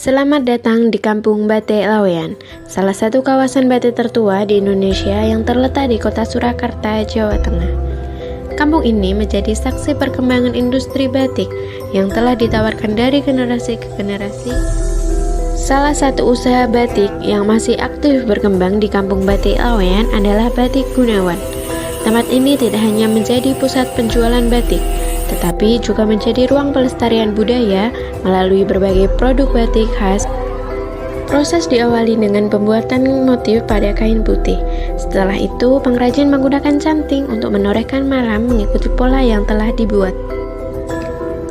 Selamat datang di Kampung Batik Laweyan, salah satu kawasan batik tertua di Indonesia yang terletak di kota Surakarta, Jawa Tengah. Kampung ini menjadi saksi perkembangan industri batik yang telah ditawarkan dari generasi ke generasi. Salah satu usaha batik yang masih aktif berkembang di Kampung Batik Laweyan adalah Batik Gunawan. Tempat ini tidak hanya menjadi pusat penjualan batik, tetapi juga menjadi ruang pelestarian budaya melalui berbagai produk batik khas. Proses diawali dengan pembuatan motif pada kain putih. Setelah itu, pengrajin menggunakan canting untuk menorehkan maram mengikuti pola yang telah dibuat.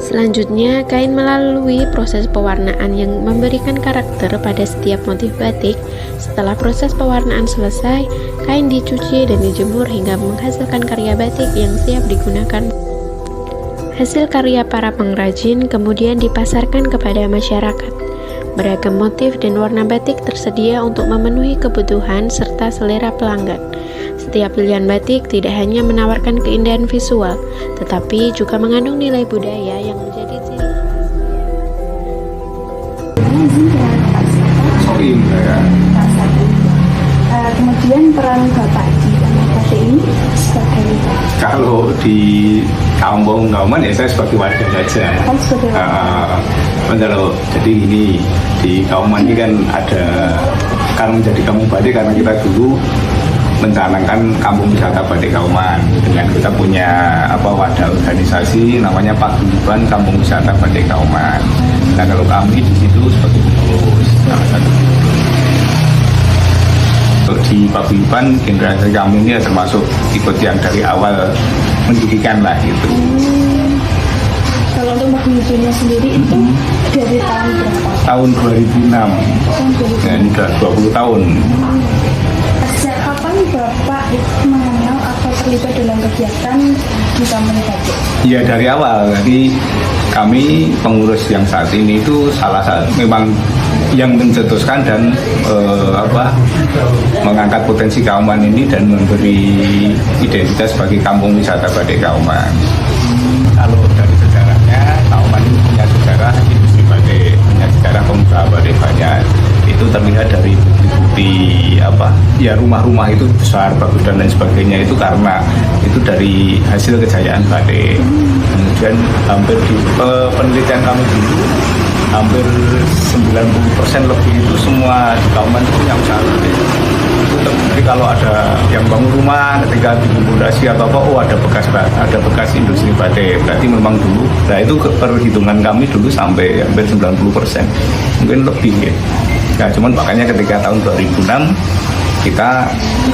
Selanjutnya, kain melalui proses pewarnaan yang memberikan karakter pada setiap motif batik. Setelah proses pewarnaan selesai, kain dicuci dan dijemur hingga menghasilkan karya batik yang siap digunakan. Hasil karya para pengrajin kemudian dipasarkan kepada masyarakat. Beragam motif dan warna batik tersedia untuk memenuhi kebutuhan serta selera pelanggan. Setiap pilihan batik tidak hanya menawarkan keindahan visual, tetapi juga mengandung nilai budaya yang menjadi ciri khas. Kemudian peran Bapak di batik ini sebagai kalau di kampung Kauman ya saya sebagai warga saja. Kalau jadi ini di Kauman ini kan ada, karena menjadi kampung batik karena kita dulu mencanangkan kampung wisata batik Kauman dengan kita punya wadah organisasi namanya Paguyuban Kampung Wisata Batik Kauman. Nah kalau kami di situ sebagai pengurus salah satu. Di Paguyuban generasi kami ini termasuk ikut yang dari awal mendirikan lah gitu. Kalau untuk Paguyubannya sendiri itu dari tahun berapa? Tahun 2006. Ya, ini sudah 20 tahun. Sejak kapan Bapak mengenal atau terlibat dalam kegiatan di Kampung Batik? Ya dari awal. Jadi kami pengurus yang saat ini itu salah satu memang yang mencetuskan dan mengangkat potensi Kauman ini dan memberi identitas sebagai kampung wisata batik Kauman. Kalau dari sejarahnya, Kauman ini punya sejarah industri batik, punya sejarah pengusaha batik banyak. Itu terlihat dari bukti-bukti rumah-rumah itu besar, bagus dan lain sebagainya itu karena itu dari hasil kejayaan batik. Kemudian hampir di penelitian kami dulu hampir 90% lebih itu semua di Kauman itu punya usaha batik. Jadi kalau ada yang bangun rumah ketika bikin fondasi atau ada bekas industri batik, berarti memang dulu. Nah itu perhitungan kami dulu sampai hampir 90%, mungkin lebih ya. Nah cuman makanya ketika tahun 2006 kita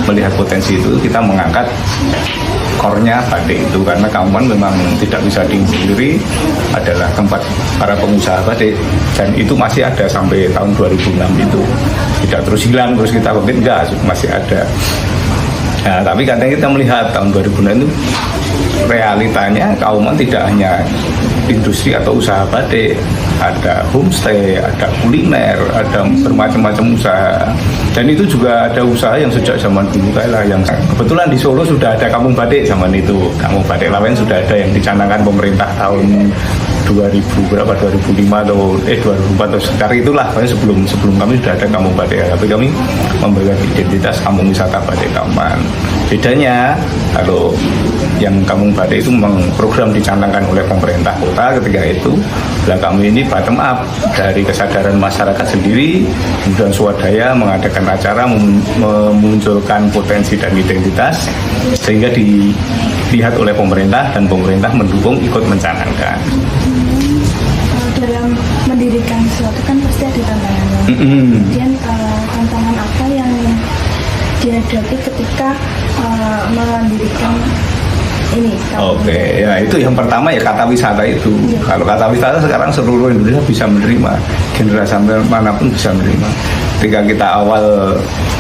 melihat potensi itu, kita mengangkat core-nya batik itu karena Kauman memang tidak bisa dipungkiri adalah tempat para pengusaha batik dan itu masih ada sampai tahun 2006 itu tidak terus hilang terus kita bangkit, enggak, masih ada. Nah tapi katanya kita melihat tahun 2006 itu realitanya Kauman tidak hanya industri atau usaha batik, ada homestay, ada kuliner, ada bermacam-macam usaha. Dan itu juga ada usaha yang sejak zaman dulu yang kebetulan di Solo sudah ada kampung batik zaman itu. Kampung Batik Laweyan sudah ada yang dicanangkan pemerintah tahun 2005 atau 2004 atau sekitar itulah, sebelum kami sudah ada kampung batik. Tapi kami memberikan identitas kampung wisata batik Kauman. Bedanya kalau yang kampung batik itu memang program dicanangkan oleh pemerintah kota ketika itu. Nah kami ini bottom up dari kesadaran masyarakat sendiri, kemudian swadaya mengadakan acara memunculkan potensi dan identitas sehingga dilihat oleh pemerintah dan pemerintah mendukung ikut mencanangkan. Dalam mendirikan sesuatu kan pasti ada tantangannya. Kemudian tantangan apa yang dihadapi ketika mendirikan ini? Oke, ya itu yang pertama ya kata wisata itu. Kalau kata wisata sekarang seluruh Indonesia bisa menerima, generasi manapun bisa menerima. ketika kita awal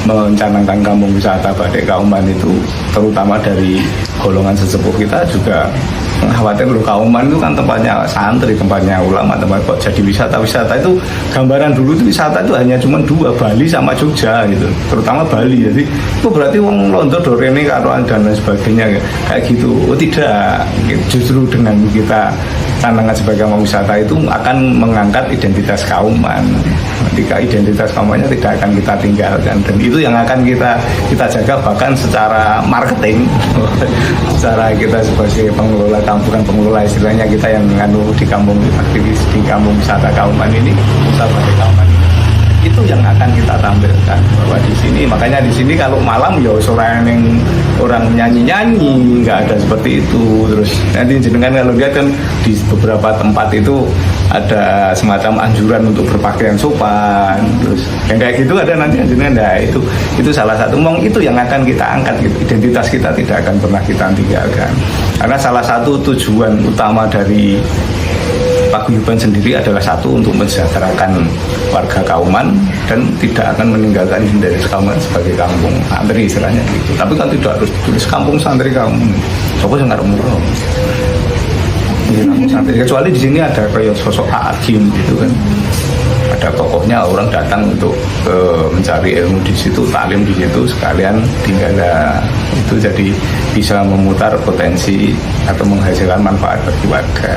mencanangkan kampung wisata Batik Kauman itu, terutama dari golongan sesepuh kita juga khawatir loh, Kauman itu kan tempatnya santri, tempatnya ulama, tempat kok jadi wisata itu gambaran dulu itu wisata itu hanya cuma dua, Bali sama Jogja gitu, terutama Bali. Jadi itu berarti wong Londo Dorene Karoan dan lain sebagainya kayak gitu. Oh tidak, justru dengan kita canangan sebagai kampung wisata itu akan mengangkat identitas Kauman. Ketika identitas Kaumannya tidak akan kita tinggalkan, dan itu yang akan kita jaga bahkan secara marketing. Secara kita sebagai pengelola bukan pengelola, istilahnya kita yang di kampung aktivis di kampung wisata Kauman ini, wisata Batik Kauman ini, itu yang akan kita tampilkan bahwa di sini. Makanya di sini kalau malam ya orang nyanyi nggak ada seperti itu. Terus nanti jenengan kalau lihat kan di beberapa tempat itu ada semacam anjuran untuk berpakaian sopan, terus yang kayak gitu ada nanti jenengan. Nah itu salah satu itu yang akan kita angkat gitu. Identitas kita tidak akan pernah kita tinggalkan, karena salah satu tujuan utama dari paguyuban sendiri adalah satu, untuk mensejahterakan warga Kauman dan tidak akan meninggalkan identitas Kauman sebagai kampung santri istilahnya gitu. Tapi kan tidak harus tulis kampung santri Kauman. Sopo sing arep murah. Kampung santri, kecuali di sini ada kayak sosok hakim gitu kan. Ada tokohnya, orang datang untuk mencari ilmu di situ, taklim di situ, sekalian tinggal itu, jadi bisa memutar potensi atau menghasilkan manfaat bagi warga.